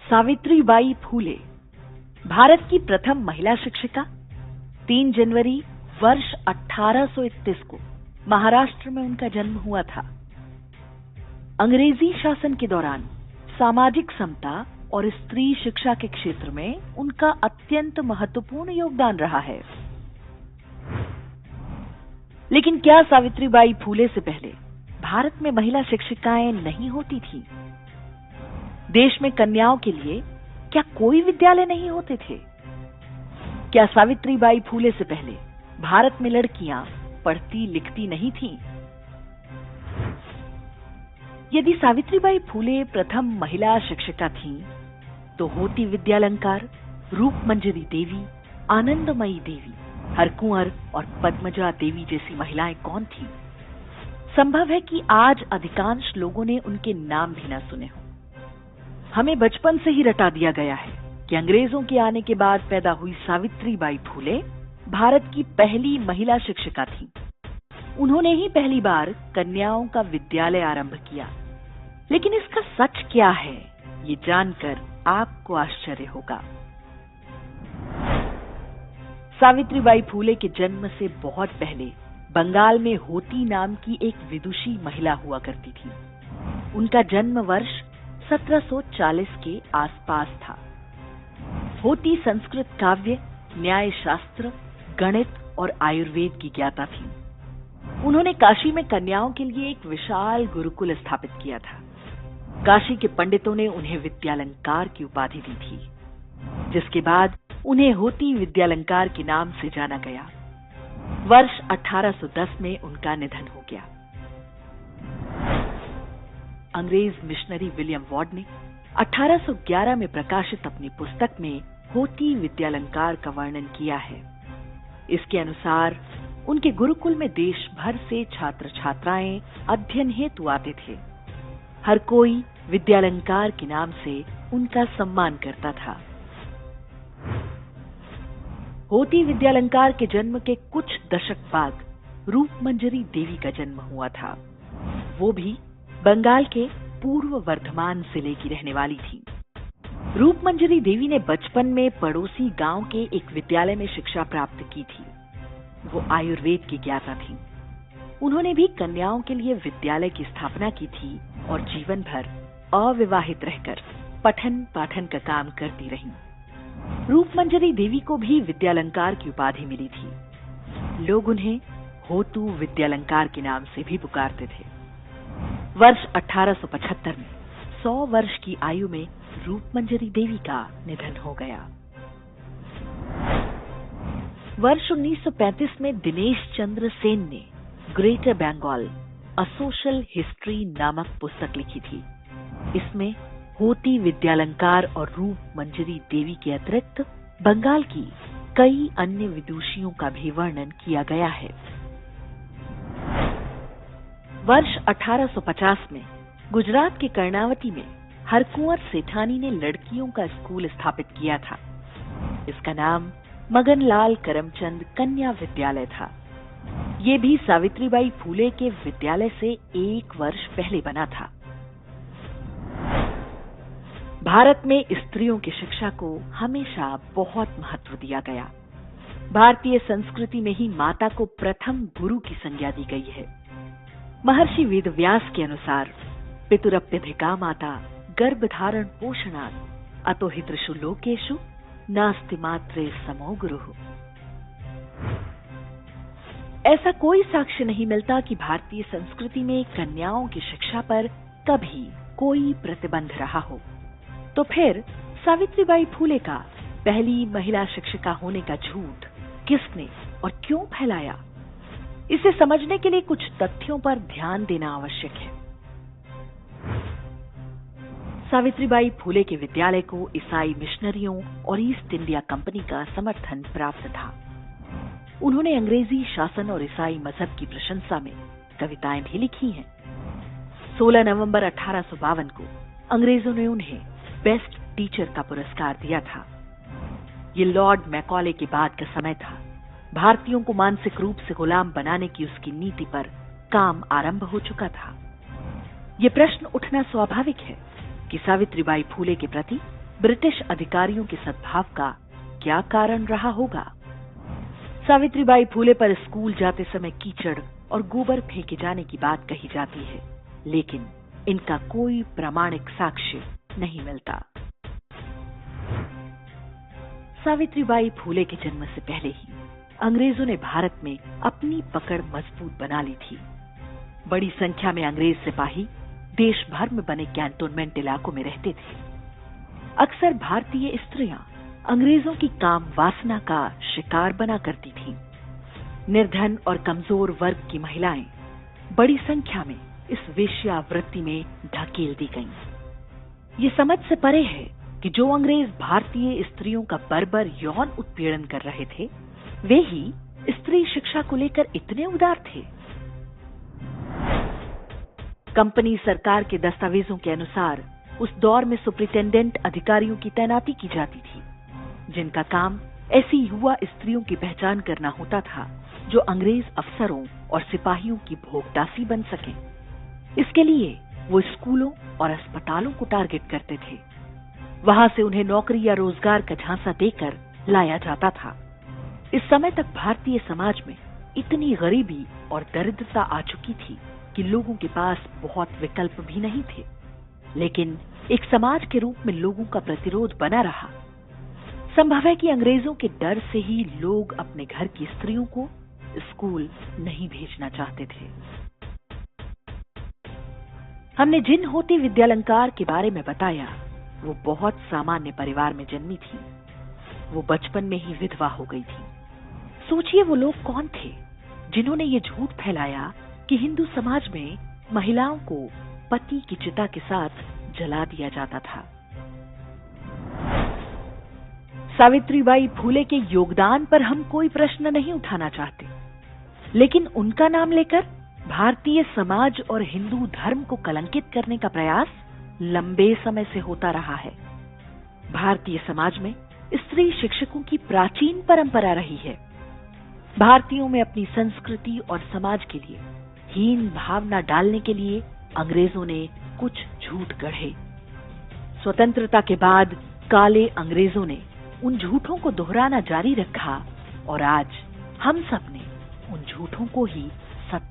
सावित्रीबाई फूले भारत की प्रथम महिला शिक्षिका 3 जनवरी वर्ष 1831 को महाराष्ट्र में उनका जन्म हुआ था। अंग्रेजी शासन के दौरान सामाजिक समता और स्त्री शिक्षा के क्षेत्र में उनका अत्यंत महत्वपूर्ण योगदान रहा है। लेकिन क्या सावित्रीबाई फूले से पहले भारत में महिला शिक्षिकाएं नहीं होती थीं? देश में कन्याओं के लिए क्या कोई विद्यालय नहीं होते थे? क्या सावित्रीबाई फूले से पहले भारत में लड़कियां पढ़ती लिखती नहीं थीं? यदि सावित्रीबाई फूले प्रथम महिला शिक्षिका थीं, तो होती विद्यालंकार, रूपमंजरी देवी, आनंदमयी देवी, हरकुंवर और पद्मजा देवी जैसी महिलाएं कौन थीं? संभव है कि आज अधिकांश लोगों ने उनके नाम भी न सुने हों। हमें बचपन से ही रटा दिया गया है कि अंग्रेजों के आने के बाद पैदा हुई सावित्रीबाई फूले भारत की पहली महिला शिक्षिका थीं। उन्होंने ही पहली बार कन्याओं का विद्यालय आरंभ किया। लेकिन इसका सच क्या है, ये जानकर आपको आश्चर्य होगा। सावित्रीबाई फूले के जन्म से बहुत पहले बंगाल में होती नाम की एक विदुषी महिला हुआ करती थी। उनका जन्म वर्ष 1740 के आसपास था। होती संस्कृत काव्य, न्याय शास्त्र, गणित और आयुर्वेद की ज्ञाता थी। उन्होंने काशी में कन्याओं के लिए एक विशाल गुरुकुल स्थापित किया था। काशी के पंडितों ने उन्हें विद्यालंकार की उपाधि दी थी, जिसके बाद उन्हें होती विद्यालंकार के नाम से जाना गया। वर्ष 1810 में उनका निधन हो गया। अंग्रेज मिशनरी विलियम वार्ड ने 1811 में प्रकाशित अपनी पुस्तक में होती विद्यालंकार का वर्णन किया है। इसके अनुसार उनके गुरुकुल में देश भर से छात्र छात्राएं अध्ययन हेतु आते थे। हर कोई विद्यालंकार के नाम से उनका सम्मान करता था। होती विद्यालंकार के जन्म के कुछ दशक बाद रूपमंजरी देवी का जन्म हुआ था। वो भी बंगाल के पूर्व वर्धमान जिले की रहने वाली थी। रूपमंजरी देवी ने बचपन में पड़ोसी गांव के एक विद्यालय में शिक्षा प्राप्त की थी। वो आयुर्वेद की ज्ञाता थी। उन्होंने भी कन्याओं के लिए विद्यालय की स्थापना की थी और जीवन भर अविवाहित रहकर पठन पाठन का काम करती रहीं। रूपमंजरी देवी को भी विद्यालंकार की उपाधि मिली थी। लोग उन्हें होतू विद्यालंकार के नाम से भी पुकारते थे। वर्ष 1875 में 100 वर्ष की आयु में रूपमंजरी देवी का निधन हो गया। वर्ष 1935 में दिनेश चंद्र सेन ने greater Bengal a social history नामक पुस्तक लिखी थी। इसमें होती विद्यालंकार और रूपमंजरी देवी के अतिरिक्त बंगाल की कई अन्य विदुषियों का भी वर्णन किया गया है। वर्ष 1850 में गुजरात के कर्णावती में हरकुंवर सेठानी ने लड़कियों का स्कूल स्थापित किया था। इसका नाम मगनलाल करमचंद कन्या विद्यालय था। ये भी सावित्रीबाई फूले के विद्यालय से 1 वर्ष पहले बना था। भारत में स्त्रियों की शिक्षा को हमेशा बहुत महत्व दिया गया। भारतीय संस्कृति में ही माता को प्रथम गुरु की संज्ञा दी गई है। महर्षि वेदव्यास के अनुसार पितुरप्यधिका माता गर्भधारण पोषणात् अतो हि त्रिषु लोकेषु नास्ति मात्रे समो गुरुः। ऐसा कोई साक्ष्य नहीं मिलता कि भारतीय संस्कृति में कन्याओं की शिक्षा पर कभी कोई प्रतिबंध रहा हो। तो फिर सावित्रीबाई फूले का पहली महिला शिक्षिका होने का झूठ किसने और क्यों फैलाया? इसे समझने के लिए कुछ तथ्यों पर ध्यान देना आवश्यक है। सावित्रीबाई फूले के विद्यालय को ईसाई मिशनरियों और ईस्ट इंडिया कंपनी का समर्थन प्राप्त था। उन्होंने अंग्रेजी शासन और ईसाई मजहब की प्रशंसा में कविताएं भी लिखी हैं। 16 नवंबर 1852 को अंग्रेजों ने उन्हें बेस्ट टीचर का पुरस्कार दिया था। ये लॉर्ड मैकॉले के बाद का समय था। भारतीयों को मानसिक रूप से गुलाम बनाने की उसकी नीति पर काम आरंभ हो चुका था। ये प्रश्न उठना स्वाभाविक है कि सावित्रीबाई फूले के प्रति ब्रिटिश अधिकारियों के सद्भाव का क्या कारण रहा होगा? सावित्रीबाई फूले पर स्कूल जाते समय कीचड़ और गोबर फेंके जाने की बात कही जाती है, लेकिन इनका कोई प्रामाणिक साक्ष्य नहीं मिलता। सावित्रीबाई फूले के जन्म से पहले ही अंग्रेजों ने भारत में अपनी पकड़ मजबूत बना ली थी। बड़ी संख्या में अंग्रेज सिपाही देश भर में बने कैंटोनमेंट इलाकों में रहते थे। अक्सर भारतीय स्त्रियां अंग्रेजों की काम वासना का शिकार बना करती थीं। निर्धन और कमजोर वर्ग की महिलाएं बड़ी संख्या में इस वेश्यावृत्ति में ढकेल दी गईं। ये समझ से परे है कि जो अंग्रेज भारतीय स्त्रियों का बर्बर यौन उत्पीड़न कर रहे थे, वे ही स्त्री शिक्षा को लेकर इतने उदार थे। कंपनी सरकार के दस्तावेजों के अनुसार उस दौर में सुपरिटेंडेंट अधिकारियों की तैनाती की जाती थी, जिनका काम ऐसी युवा स्त्रियों की पहचान करना होता था जो अंग्रेज अफसरों और सिपाहियों की भोगदासी बन सकें। इसके लिए वो स्कूलों और अस्पतालों को टारगेट करते थे। वहां से उन्हें नौकरी या रोजगार का झांसा देकर लाया जाता था। इस समय तक भारतीय समाज में इतनी गरीबी और दरिद्रता आ चुकी थी कि लोगों के पास बहुत विकल्प भी नहीं थे, लेकिन एक समाज के रूप में लोगों का प्रतिरोध बना रहा। संभव है कि अंग्रेजों के डर से ही लोग अपने घर की स्त्रियों को स्कूल नहीं भेजना चाहते थे। हमने जिन होती विद्यालंकार के बारे में बताया, वो बहुत सामान्य परिवार में जन्मी थी। वो बचपन में ही विधवा हो गई थी। सोचिए वो लोग कौन थे जिन्होंने ये झूठ फैलाया कि हिंदू समाज में महिलाओं को पति की चिता के साथ जला दिया जाता था। सावित्रीबाई फूले के योगदान पर हम कोई प्रश्न नहीं उठाना चाहते, लेकिन उनका नाम लेकर भारतीय समाज और हिंदू धर्म को कलंकित करने का प्रयास लंबे समय से होता रहा है। भारतीय समाज में स्त्री शिक्षकों की प्राचीन परंपरा रही है। भारतीयों में अपनी संस्कृति और समाज के लिए हीन भावना डालने के लिए अंग्रेजों ने कुछ झूठ गढ़े। स्वतंत्रता के बाद काले अंग्रेजों ने उन झूठों को दोहराना जारी रखा और आज हम सब ने उन झूठों को ही सत्य